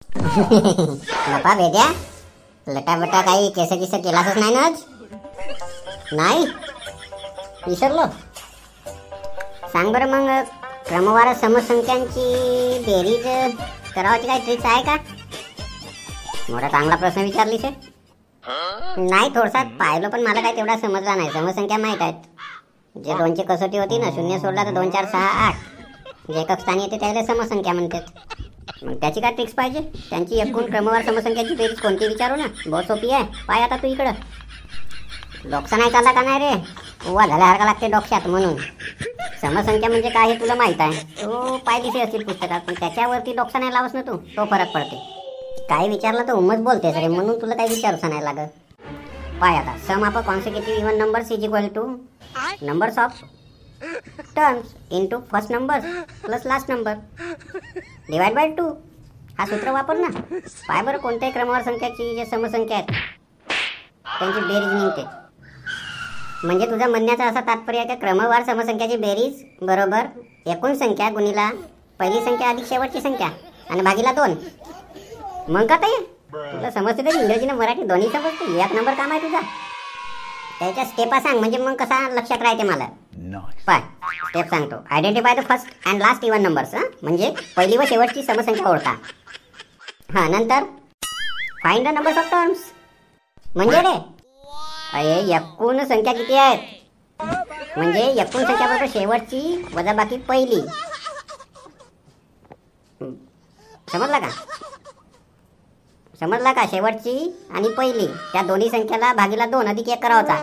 बापा बेद्या, लटाबटा काही केस केलासच नाही ना आज? नाही विसरलो. सांग बरं मग, क्रमवार समसंख्यांची बेरीज करावाची काही ट्रिक्स आहे का? मोठा चांगला प्रश्न विचारलीस. नाही, थोडसा पाहिलं पण मला काही तेवढा समजला नाही. समसंख्या माहीत आहेत, जे 2ची कसोटी होती ना, 0 सोडला तर 2 4 6 8, जे एकक स्थानी येते त्याला समसंख्या म्हणतात. मग त्याची काय ट्रिक्स पाहिजे? त्यांची एकूण क्रमवार समसंख्याची बेरीज कोणती विचारू ना, बहुत सोपी आहे. पाय आता तू इकडं. डोक्सा नाही चालला का नाही रे? उवा झाल्यासारखा लागते डोक्यात. म्हणून समसंख्या म्हणजे काय हे तुला माहीत आहे. तो पाहिलीशी असतील पुस्तकात, पण त्याच्यावरती डोक्सा नाही लावस ना तू, तो फरक पडते. काही विचारलं तर उमच बोलतेस रे, म्हणून तुला काही विचारूसा नाही लागत. पाय आता, sum of consecutive even numbers is equal to numbers of terms into first number plus last number divide by 2. हा सूत्र वापर ना. पाय बरं, कोणत्याही क्रमवार संख्याची जे समसंख्या आहेत त्यांची बेरीज निघते. म्हणजे तुझा म्हणण्याचा असा तात्पर्य आहे की क्रमवार समसंख्याची बेरीज बरोबर एकूण संख्या गुणिला पहिली संख्या अधिक शेवटची संख्या आणि भागीला 2. मग का ताई, तुला समजते तर इंग्रजीनं मराठी दोन्ही समजते. 1 नंबर काम आहे तुझा. त्याच्या स्टेपा सांग, म्हणजे मग कसा लक्षात राहते मला. पाय स्टेप सांगतो. Identify the first and last even numbers. म्हणजे पहिली व शेवटची समसंख्या ओळखा. हां, नंतर find the numbers of terms. म्हणजे रे अरे एकूण संख्या किती आहेत, म्हणजे एकूण संख्या बरोबर शेवटची वजा बाकी पहिली. समजला का? समजला का? शेवटची आणि पहिली त्या दोन्ही संख्याला भागीला 2 अधिक 1 करावाचा.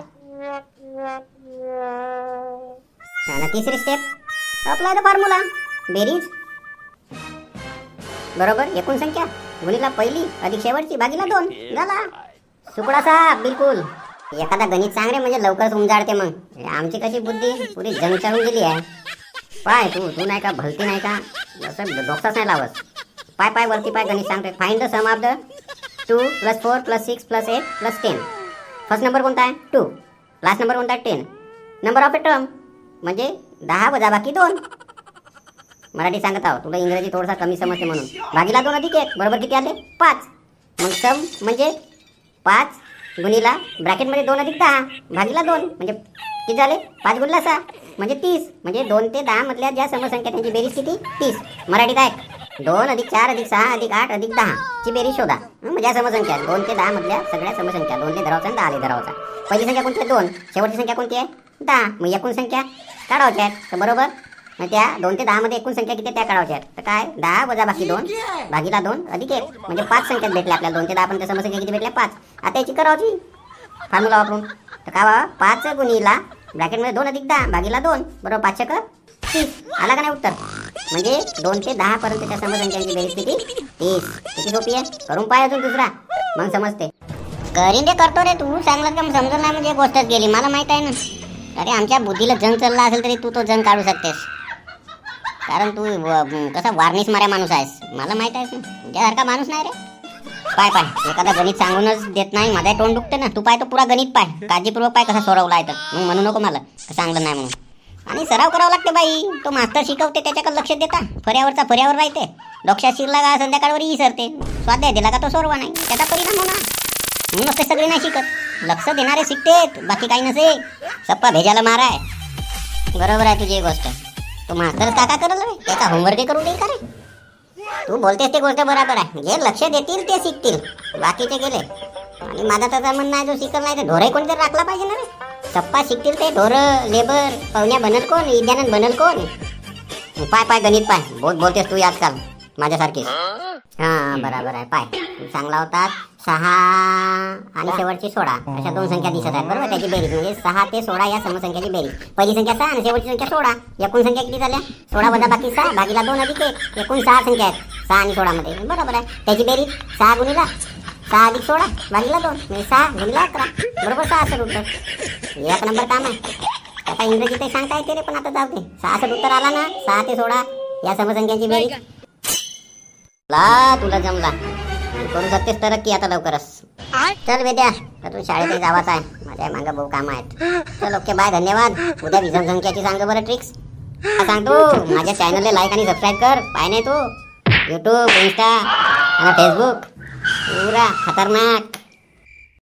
आणि तिसरी स्टेप, अप्लाय द फॉर्म्युला. बेरीज बरोबर एकूण संख्या गुणिला पहिली अधिक शेवटची भागीला 2 झाला. सुकडा साहेब बिलकुल. एखादा गणित सांग रे, म्हणजे लवकरच उमजाडते. मग आमची कशी बुद्धी पुरी जंग चढून गेली आहे. पाय तू नाही का भलती नाही का, असं डोक्साच नाही लावत. पाय वरती पाय गणित सांगते. Find the sum of the 2 + 4 + 6 + 8 + 10. First number कोणता आहे? 2. लास्ट नंबर कोणता आहे? 10. नंबर ऑफ ए टर्म म्हणजे 10 वजा बाकी 2. मराठी सांगत आहो, तुला इंग्रजी थोडासा कमी समजते म्हणून. भागीला 2 अधिक 1 बरोबर किती आले? 5. मग सम म्हणजे 5 गुणिला ब्रॅकेटमध्ये 2 अधिक 10 भागीला 2 म्हणजे किती झाले? 5 गुणिला 6 म्हणजे 30. म्हणजे 2 ते 10 मधल्या ज्या समसंख्या त्यांची बेरीज किती? 30. मराठीत आहे 2 अधिक 4 अधिक 6 अधिक 8 अधिक 10 ची बेरीज शोधा. म्हणजे समसंख्या 2 ते 10 मधल्या सगळ्या समसंख्या 2 ले धरावचा आणि 10 ले धरावचा. पहिली संख्या कोणती आहे? 2. शेवटची संख्या कोणती आहे? 10. मग एकूण संख्या काढायच्या आहेत. तर बरोबर मग त्या 2 ते 10 मध्ये एकूण संख्या किती त्या काढायच्या आहेत. तर काय? 10 वजा बाकी 2 भागीला 2 अधिक 1 म्हणजे 5 संख्यात भेटल्या आपल्याला. 2 ते 10 पण त्या समसंख्या किती भेटल्या? 5. आता याची करावची फॉर्म्युला वापरून. तर काय बाबा, 5 गुणिला ब्रॅकेटमध्ये 2 अधिक 10 भागीला 2 बरोबर 5 × 30. आला का नाही उत्तर? म्हणजे 2 ते 10 पर्यंतच्या समसंख्यांची बेरीज किती? 30. किती सोपी आहे. करून पाय अजून दुसरा, मग समजते. करीन रे, करतो रे. तू सांगलं का समजलं नाही म्हणजे गोष्टच गेली. मला माहित आहे ना. अरे आमच्या बुद्धीला जंग चालला असेल तरी तू तो जंग काढू शकतेस, कारण तू कसा वार्निश माऱ्या माणूस आहेस. मला माहित आहेस ना, तुझ्यासारखा माणूस नाही रे. पाय एखादा गणित सांगूनच देत नाही, माझा तोंड दुखते ना. तू पाय तो पुरा गणित पाय, काळजीपूर्वक पाय कसा सोडवला आहे. तर मग म्हणू नको मला सांगलं नाही म्हणून. आणि सराव करावा लागते बाई. तो मास्तर शिकवते त्याच्याकडे लक्ष देता. फऱ्यावरचा फऱ्यावर राहते. डोक्यात शिरला का संध्याकाळवर विसरते. स्वाध्याय दिला का तो सोडवा नाही, त्याचा परिणाम होणार. म्हणून नसते सगळे नाही शिकत. लक्ष देणारे शिकतेत, बाकी काही नसे. सप्पा भेजायला माराय. बरोबर आहे तुझी गोष्ट. तो मास्तर टाका करल रे, त्याचा होमवर्क करू दे का रे. तू बोलतेस ते गोष्ट बरोबर आहे. जे लक्ष देतील ते शिकतील, बाकीचे गेले. आणि माझा त्याचा म्हणणं आहे, जो शिकल नाही तर ढोरे कोणतरी राखला पाहिजे ना रे. सप्पा शिकतील ते ढोरं, लेबर, पवन्या बनल कोण, विद्यानंद बनल कोण. पाय गणित पाय. बहुत बोलतेस तू आजकाल माझ्यासारखीच. हां बरोबर आहे. पाय चांगला होता. 6 आणि शेवटची 16 अशा 2 संख्या दिसत आहेत बरोबर. त्याची बेरीज म्हणजे 6 ते 16 या समसंख्याची बेरीज. पहिली संख्या 6 आणि शेवटची संख्या 16. एकूण संख्या किती झाल्या? 16 वजा बाकी 6 भागीला 2 अधिक 1. एकूण 6 संख्या आहेत 6 आणि 16 मध्ये. बरोबर आहे. त्याची बेरीज 6 गुणिला 6 अधिक 16 भागीला 2 म्हणजे 6 गुणिला 11 बरोबर 6 असं उत्तर. 1 नंबर काम आहे. आता इंग्रजी ते सांगता येते रे, पण आता जाऊ दे. 6 असं उत्तर आला ना. 6 ते 16 या समसंख्यांची बेरीज. ला तुला जमला, करू शकतेस तरक्की आता लवकरच. चल वेद्या, तू शाळेत जावाच आहे. माझ्या मागं बहु काम आहेत. चल ओके बाय, धन्यवाद. उद्या विषम संख्याची सांग बरं ट्रिक्स. सांगतो. माझ्या चॅनलला लाईक आणि सबस्क्राईब कर. पाय नाही तू. यूट्यूब, इंस्टा आणि फेसबुक पुरा खतरनाक.